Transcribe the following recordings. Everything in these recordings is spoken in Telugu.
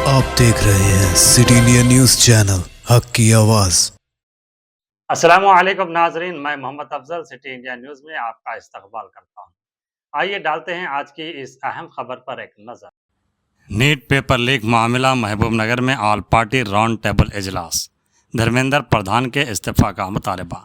आप देख रहे हैं सिटी इंडिया न्यूज चैनल हक की आवाज। अस्सलामुअलैकुम नाजरीन, मैं Mohammad Afzal City India News में आपका इस्तकबाल करता हूं। आइए डालते हैं आज की इस अहम खबर पर एक नज़र। नीट पेपर लीक मामला, महबूबनगर में ऑल पार्टी राउंड टेबल इजलास, धर्मेंद्र प्रधान के इस्तीफा का मुतालबा।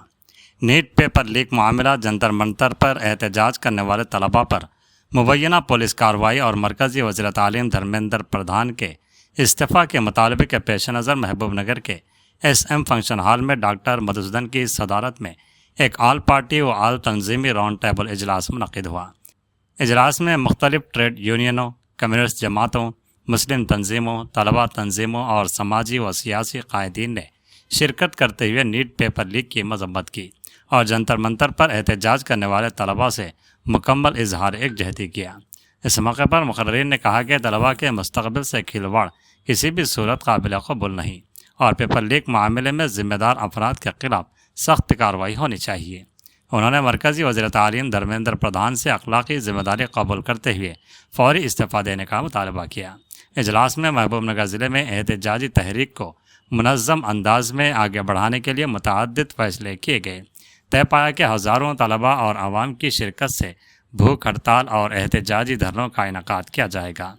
नीट पेपर लीक मामला, जंतर मंतर पर एहतजाज करने वाले तलबा पर मुबैना पुलिस कार्रवाई और मरकज़ी वज़ीर तालीम धर्मेंद्र प्रधान के इस्तीफ़ा के मुतालबे के पेश नज़र महबूबनगर के SM फंक्शन हॉल में डॉक्टर मधुसूदन की सदारत में एक ऑल पार्टी व ऑल तंजीमी राउंड टेबल इजलास मुनक़िद हुआ। इजलास में मुख्तलिफ ट्रेड यूनियनों, कम्युनिस्ट जमातों, मुस्लिम तंजीमों, तलबा तंजीमों और समाजी व सियासी कायदीन ने शिरकत करते हुए नीट पेपर लीक की मजम्मत की और जंतर मंतर पर एहतजाज करने वाले तलबा से मुकम्मल इजहार एकजहती किया। इस मौके पर मुकर्रिरीन ने कहा कि तलबा के मुस्तक़बिल से खिलवाड़ किसी भी सूरत काबिल कबूल नहीं और पेपर लीक मामले में ज़िम्मेदार अफराद के खिलाफ सख्त कार्रवाई होनी चाहिए। उन्होंने मरकज़ी वज़ीर तालीम धर्मेंद्र प्रधान से अखलाक़ी ज़िम्मेदारी कबूल करते हुए फौरी इस्तीफ़ा देने का मुतालबा किया। इजलास में महबूबनगर ज़िले में एहतजाजी तहरीक को मुनज़्ज़म अंदाज में आगे बढ़ाने के लिए मुतअद्दिद फ़ैसले किए गए। तय पाया कि हज़ारों तलबा और आवाम की शिरकत से भूख हड़ताल और एहतजाजी धरनों का इनेकाद किया जाएगा,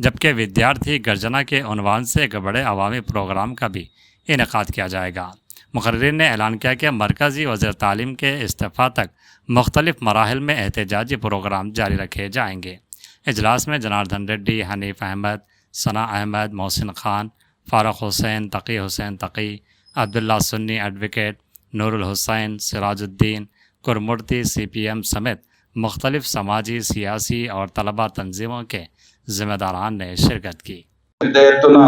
जबकि विद्यार्थी गर्जना के उन्वान से एक बड़े अवामी प्रोग्राम का भी इनेकाद किया जाएगा। मुकर्रिरीन ने ऐलान किया कि मरकज़ी वज़ीर तालीम के इस्तीफ़ा तक मुख्तलिफ मराहिल में एहतजाजी प्रोग्राम जारी रखे जाएंगे। इजलास में जनार्दन रेड्डी, हनीफ अहमद, सना अहमद, मोहसिन खान, फ़ारूक हुसैन, तकी हुसैन तकी, अब्दुल्ला सुन्नी एडवोकेट, नूरुल हुसैन, सिराजुद्दीन, कुरमुर्ती, CPM समेत मुख्तलिफ समाजी, सियासी और तलबा तंजीमों के జిమ్మేదారాన్ ने शिरकत की। పెద్ద ఎత్తున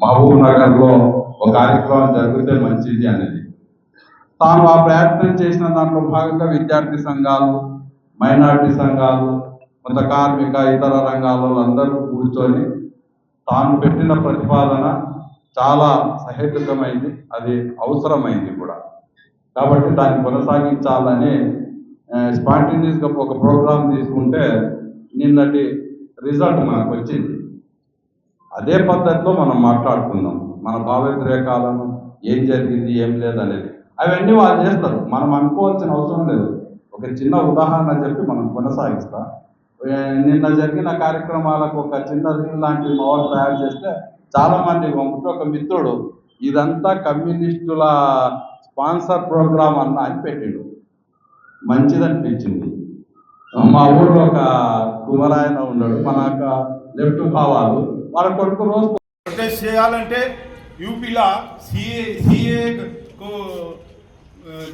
మహబూబ్ నగర్లో ఒక కార్యక్రమం జరిగితే మంచిది అనేది తాను ఆ ప్రయత్నం చేసిన దాంట్లో భాగంగా విద్యార్థి సంఘాలు, మైనారిటీ సంఘాలు, కొంత కార్మిక ఇతర రంగాలలో అందరూ కూర్చొని తాను పెట్టిన ప్రతిపాదన చాలా సహేతుకమైంది, అది అవసరమైంది కూడా. కాబట్టి దాన్ని కొనసాగించాలని స్పాంటేనియస్గా ఒక ప్రోగ్రాం తీసుకుంటే నిన్నటి రిజల్ట్ మనకు వచ్చింది. అదే పద్ధతిలో మనం మాట్లాడుకుందాం, మన భావోద్రేకాలను, ఏం జరిగింది ఏం లేదనేది అవన్నీ వాళ్ళు చేస్తారు, మనం అనుకోవాల్సిన అవసరం లేదు. ఒక చిన్న ఉదాహరణ చెప్పి మనం కొనసాగిస్తాం. నిన్న జరిగిన కార్యక్రమాలకు ఒక చిన్న రీల్ లాంటి మావల్ తయారు చేస్తే చాలామంది పంపుతూ ఒక మిత్రుడు ఇదంతా కమ్యూనిస్టుల స్పాన్సర్ ప్రోగ్రామ్ అన్న అని పెట్టిండు. మంచిదనిపించింది. మా ఊళ్ళో ఒక కుమరాయన ఉన్నాడు, మన లెఫ్ట్ కావాలి, వాళ్ళ కొడుకు రోజు ప్రొటెస్ట్ చేయాలంటే యూపీలో సిఏ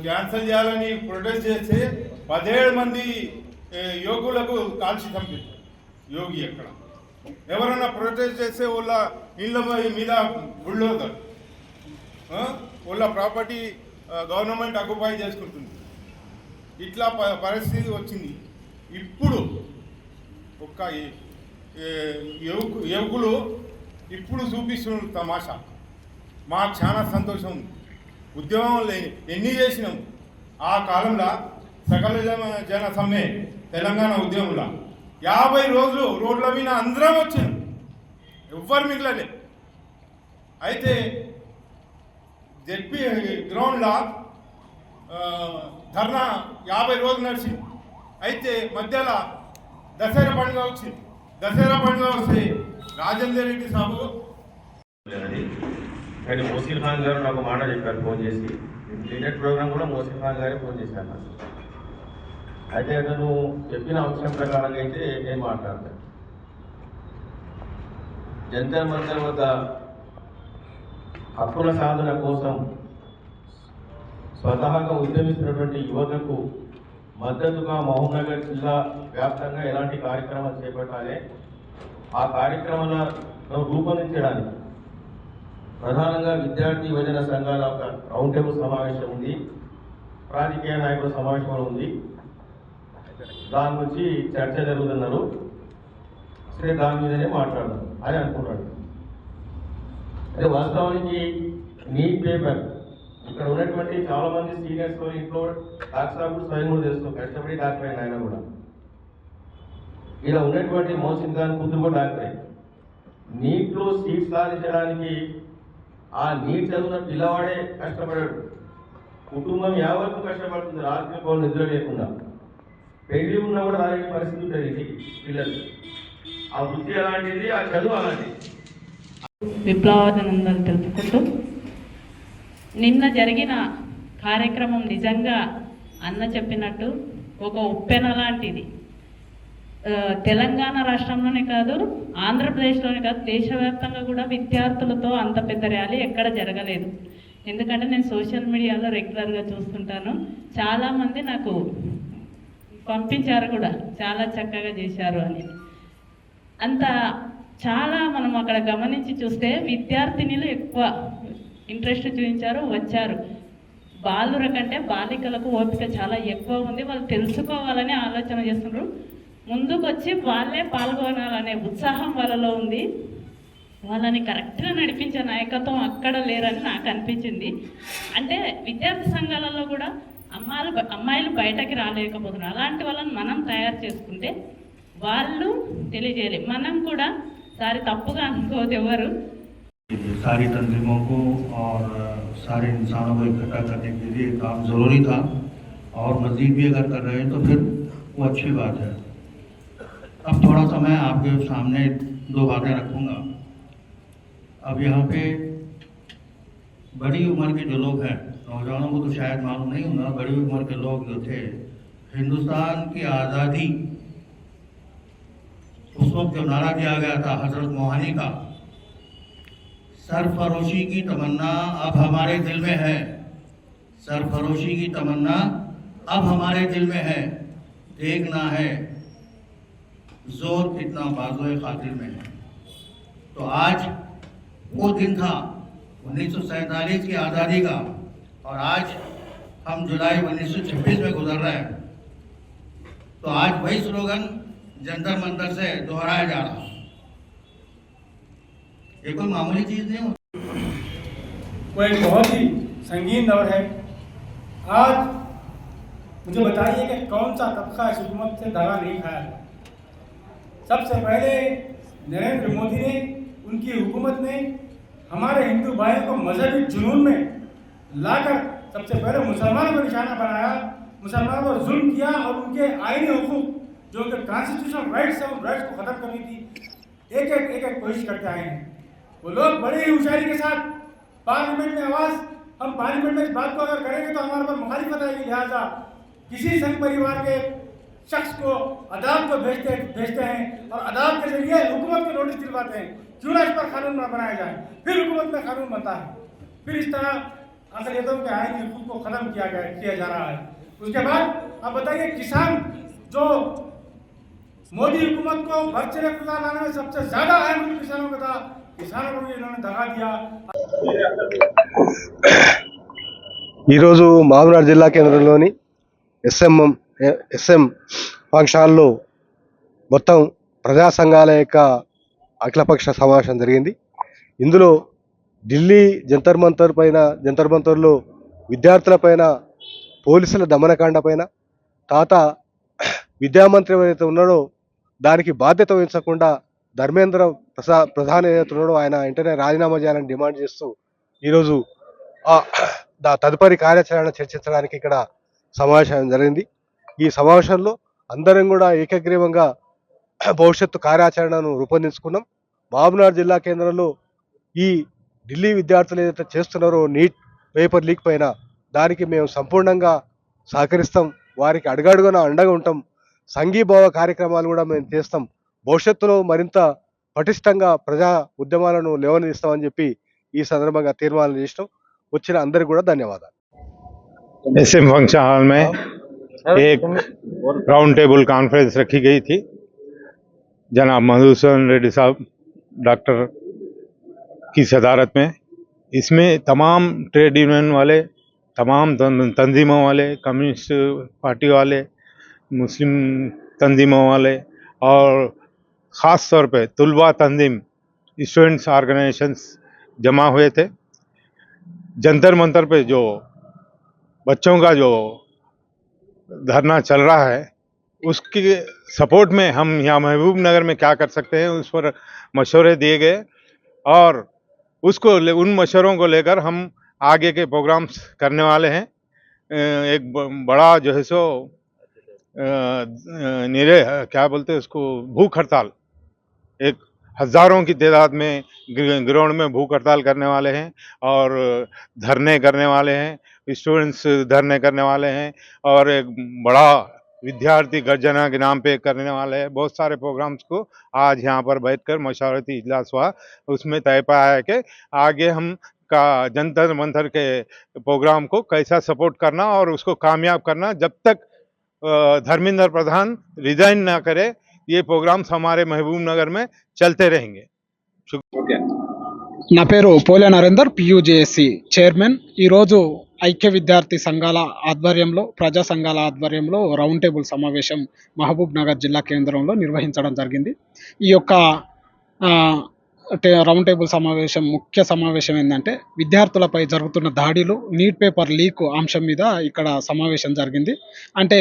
క్యాన్సల్ చేయాలని ప్రొటెస్ట్ చేస్తే 17 మంది యోగులకు కాల్చి చంపించారు. యోగి ఎక్కడ ఎవరన్నా ప్రొటెస్ట్ చేస్తే వాళ్ళ ఇళ్ళ మీద బుల్డోజర్, వాళ్ళ ప్రాపర్టీ గవర్నమెంట్ అక్యుపై చేసుకుంటుంది. ఇట్లా పరిస్థితి వచ్చింది. ఇప్పుడు ఒక యువకులు ఇప్పుడు చూపిస్తున్నారు తమాషా. మాకు చాలా సంతోషం ఉంది. ఉద్యమం ఎన్ని చేసినాం ఆ కాలంలో, సకల జన సమ్మె తెలంగాణ ఉద్యమంలో 50 రోజులు రోడ్ల మీద అందరం వచ్చినాం, ఎవ్వరు మిగలలే. అయితే జెడ్పీ గ్రౌండ్లో ధర్నా 50 రోజులు నడిచింది. అయితే మధ్యలో దసరా పండుగ వచ్చింది. దసరా పండుగ వస్తే రాజేందర్ రెడ్డి సాబు కానీ మోసిన్ ఖాన్ గారు నాకు మాట చెప్పారు ఫోన్ చేసి. లీడర్ ప్రోగ్రామ్ కూడా మోసిన్ ఖాన్ గారే ఫోన్ చేశాను నాకు. అయితే అతను చెప్పిన అంశం ప్రకారంగా అయితే నేను మాట్లాడతాను. జంతర్ మంతర్ వద్ద హక్కుల సాధన కోసం స్వతహాగా ఉద్యమిస్తున్నటువంటి యువతకు మద్దతుగా మహబూబ్నగర్ జిల్లా వ్యాప్తంగా ఎలాంటి కార్యక్రమాలు చేపట్టాలి, ఆ కార్యక్రమాలను రూపొందించడానికి ప్రధానంగా విద్యార్థి యువజన సంఘాల ఒక రౌండ్ టేబుల్ సమావేశం ఉంది, రాజకీయ నాయకుల సమావేశం ఉంది. దాని గురించి చర్చ జరుగుతున్నారు. సరే, దాని మీదనే మాట్లాడదాం అని అనుకుంటాడు. అదే వాస్తవానికి నీట్ పేపర్ ఇక్కడ ఉన్నటువంటి చాలా మంది సీనియర్స్ ఇంట్లో డాక్టర్ సాబ్ స్వయం కూడా తెలుసు, కష్టపడి డాక్టర్ అయిన ఆయన కూడా. ఇలా ఉన్నటువంటి మోసిన్ ఖాన్ కూతురు కూడా డాక్టరే. నీట్లో సీట్ సాధించడానికి ఆ నీట్ చదివిన పిల్లవాడే కష్టపడాడు. కుటుంబం యావత్తు కష్టపడుతుంది, రాత్రి పౌరు నిద్ర లేకుండా. పెళ్లి ఉన్నా కూడా రాని పరిస్థితి ఉంటుంది ఇంటికి పిల్లలు. ఆ వృత్తి అలాంటిది, ఆ చదువు అలాంటిది. విప్లవాభినందనలు తెలుపుకుంటూ, నిన్న జరిగిన కార్యక్రమం నిజంగా అన్న చెప్పినట్టు ఒక ఉప్పెన లాంటిది. తెలంగాణ రాష్ట్రంలోనే కాదు, ఆంధ్రప్రదేశ్లోనే కాదు, దేశవ్యాప్తంగా కూడా విద్యార్థులతో అంత పెద్ద ర్యాలీ ఎక్కడ జరగలేదు. ఎందుకంటే నేను సోషల్ మీడియాలో రెగ్యులర్గా చూస్తుంటాను. చాలామంది నాకు పంపించారు కూడా, చాలా చక్కగా చేశారు అని. అంత చాలా మనం అక్కడ గమనించి చూస్తే విద్యార్థినిలు ఎక్కువ ఇంట్రెస్ట్ చూపించారు, వచ్చారు. బాలుర కంటే బాలికలకు ఓపిక చాలా ఎక్కువ ఉంది. వాళ్ళు తెలుసుకోవాలని ఆలోచన చేస్తున్నారు. ముందుకు వచ్చి వాళ్ళే పాల్గొనాలనే ఉత్సాహం వాళ్ళలో ఉంది. వాళ్ళని కరెక్ట్గా నడిపించే నాయకత్వం అక్కడ లేరని నాకు అనిపించింది. అంటే విద్యార్థి సంఘాలలో కూడా అమ్మాయిలు బయటకి రాలేకపోతున్నారు. అలాంటి వాళ్ళని మనం తయారు చేసుకుంటే వాళ్ళు తెలియజేయాలి. మనం కూడా సారి తప్పుగా అనుకోవద్దు ఎవరు. सारी तंजीमों को और सारे इंसानों को इकट्ठा करने के लिए काम ज़रूरी था, और मज़ीद भी अगर कर रहे हैं तो फिर वो अच्छी बात है। अब थोड़ा सा मैं आपके सामने दो बातें रखूँगा। अब यहाँ पे बड़ी उम्र के जो लोग हैं, नौजवानों को तो शायद मालूम नहीं होगा, बड़ी उम्र के लोग जो थे, हिंदुस्तान की आज़ादी उस वक्त जो नारा दिया गया था हज़रत मोहानी का, सरफरोशी की तमन्ना अब हमारे दिल में है, सरफरोशी की तमन्ना अब हमारे दिल में है, देखना है जोर कितना बाज़ोए खातिर में है। तो आज वो दिन था 1947 की आज़ादी का, और आज हम जुलाई 1926 में गुजर रहे हैं। तो आज वही स्लोगन जंतर मंतर से दोहराया जा रहा है। ये कोई मामूली चीज़ नहीं होती। वो एक बहुत ही संगीन दौर है। आज मुझे बताइए कि कौन सा तबका इस हुकूमत से दगा नहीं खाया। सबसे पहले नरेंद्र मोदी ने, उनकी हुकूमत ने हमारे हिंदू भाइयों को मजहबी जुनून में लाकर सबसे पहले मुसलमानों को निशाना बनाया, मुसलमानों पर जुल्म किया, और उनके आईनी हुकूक जो उनके कॉन्स्टिट्यूशनल राइट्स हैं, उन राइट्स को ख़त्म करने की एक कोशिश करते आए हैं। वो लोग बड़ी ही होशियारी के साथ पार्लियामेंट में आवाज़, हम पार्लियामेंट में इस बात को अगर करेंगे तो हमारे पर मुखालिफत आएगी। लिहाजा किसी संघ परिवार के शख्स को अदालत को भेजते हैं और अदालत के जरिए हुकूमत को नोटिस दिलवाते हैं, क्यों ना इस पर कानून न बनाया जाए। फिर हुकूमत में कानून बनता है, फिर इस तरह अक़लियतों के आईनी हुकूक को ख़त्म किया जा रहा है। उसके बाद अब बताइए, किसान जो मोदी हुकूमत को बच्चे लाने में सबसे ज़्यादा अहम किसानों का था, किसानों को भी इन्होंने दगा दिया। ఈరోజు మహబూబ్నగర్ జిల్లా కేంద్రంలోని ఎస్ఎం ఫంక్షన్ హాల్లో మొత్తం ప్రజా సంఘాల యొక్క అఖిలపక్ష సమావేశం జరిగింది. ఇందులో ఢిల్లీ జంతర్ మంతర్లో విద్యార్థుల పైన పోలీసుల దమనకాండ పైన విద్యామంత్రి ఎవరైతే ఉన్నాడో దానికి బాధ్యత వహించకుండా ధర్మేంద్ర ప్రధాని ఏదైతే ఉన్నాడో ఆయన వెంటనే రాజీనామా చేయాలని డిమాండ్ చేస్తూ ఈరోజు తదుపరి కార్యాచరణ చర్చించడానికి ఇక్కడ సమావేశం జరిగింది. ఈ సమావేశంలో అందరం కూడా ఏకగ్రీవంగా భవిష్యత్తు కార్యాచరణను రూపొందించుకున్నాం. మహబూబ్నగర్ జిల్లా కేంద్రంలో ఈ ఢిల్లీ విద్యార్థులు ఏదైతే చేస్తున్నారో నీట్ పేపర్ లీక్ పైన, దానికి మేము సంపూర్ణంగా సహకరిస్తాం, వారికి అడుగడుగున అండగా ఉంటాం. సంఘీభావ కార్యక్రమాలు కూడా మేము చేస్తాం. భవిష్యత్తులో మరింత పటిష్టంగా ప్రజా ఉద్యమాలను లేవనెత్తిస్తామని చెప్పి ఈ సందర్భంగా తీర్మానం చేసినాం. వచ్చిన అందరికీ కూడా ధన్యవాదాలు. एसएम फंक्शन हॉल में एक राउंड टेबल कॉन्फ्रेंस रखी गई थी। जनाब मधुसूदन रेड्डी साहब डॉक्टर की सदारत में। इसमें तमाम ट्रेड यूनियन वाले, तमाम तंजीमों वाले, कम्युनिस्ट पार्टी वाले, मुस्लिम तंजीमों वाले, और ख़ास तौर पे तुलबा तंजीम, स्टूडेंट्स ऑर्गेनाइजेशंस जमा हुए थे। जंतर मंतर पे जो बच्चों का जो धरना चल रहा है, उसकी सपोर्ट में हम यहाँ महबूब नगर में क्या कर सकते हैं उस पर मशवरे दिए गए और उन मशवरों को लेकर हम आगे के प्रोग्राम्स करने वाले हैं। एक बड़ा जो है सो क्या बोलते हैं उसको, भूख हड़ताल, एक हजारों की तादाद में ग्राउंड में भूख हड़ताल करने वाले हैं और धरने करने वाले हैं, स्टूडेंट्स धरने करने वाले हैं और एक बड़ा विद्यार्थी गर्जना के नाम पे करने वाले हैं। बहुत सारे प्रोग्राम्स को आज यहाँ पर बैठकर मशावरती इजलास हुआ, उसमें तय पाया है कि आगे हम का जंतर मंतर के प्रोग्राम को कैसा सपोर्ट करना और उसको कामयाब करना। जब तक धर्मेंद्र प्रधान रिजाइन ना करे ये प्रोग्राम्स हमारे महबूब नगर में चलते रहेंगे। నా పేరు పోలే నరేందర్, పియుజేఏసీ చైర్మన్. ఈరోజు ఐక్య విద్యార్థి సంఘాల ఆధ్వర్యంలో, ప్రజా సంఘాల ఆధ్వర్యంలో రౌండ్ టేబుల్ సమావేశం మహబూబ్ నగర్ జిల్లా కేంద్రంలో నిర్వహించడం జరిగింది. ఈ యొక్క రౌండ్ టేబుల్ సమావేశం ముఖ్య సమావేశం ఏంటంటే విద్యార్థులపై జరుగుతున్న దాడులు, నీట్ పేపర్ లీక్ అంశం మీద ఇక్కడ సమావేశం జరిగింది. అంటే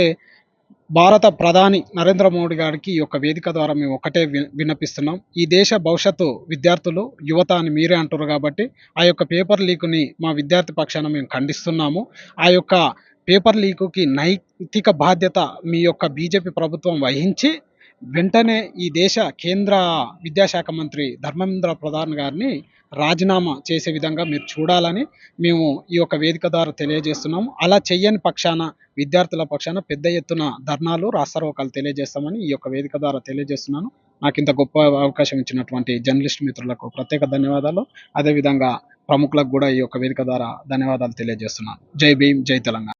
భారత ప్రధాని నరేంద్ర మోడీ గారికి ఈ యొక్క వేదిక ద్వారా మేము ఒకటే విన్నపిస్తున్నాం. ఈ దేశ భవిష్యత్తు విద్యార్థులు, యువత అని మీరే అంటారు కాబట్టి ఆ యొక్క పేపర్ లీక్ని మా విద్యార్థి పక్షాన మేము ఖండిస్తున్నాము. ఆ యొక్క పేపర్ లీకుకి నైతిక బాధ్యత మీ యొక్క బీజేపీ ప్రభుత్వం వహించి వెంటనే ఈ దేశ కేంద్ర విద్యాశాఖ మంత్రి ధర్మేంద్ర ప్రధాన్ గారిని రాజీనామా చేసే విధంగా మీరు చూడాలని మేము ఈ యొక్క వేదిక ద్వారా తెలియజేస్తున్నాము. అలా చెయ్యని పక్షాన విద్యార్థుల పక్షాన పెద్ద ఎత్తున ధర్నాలు, రాస్తారోకాలు తెలియజేస్తామని ఈ యొక్క వేదిక ద్వారా తెలియజేస్తున్నాను. నాకు ఇంత గొప్ప అవకాశం ఇచ్చినటువంటి జర్నలిస్ట్ మిత్రులకు ప్రత్యేక ధన్యవాదాలు. అదేవిధంగా ప్రముఖులకు కూడా ఈ యొక్క వేదిక ద్వారా ధన్యవాదాలు తెలియజేస్తున్నాను. జై భీమ్, జై తెలంగాణ.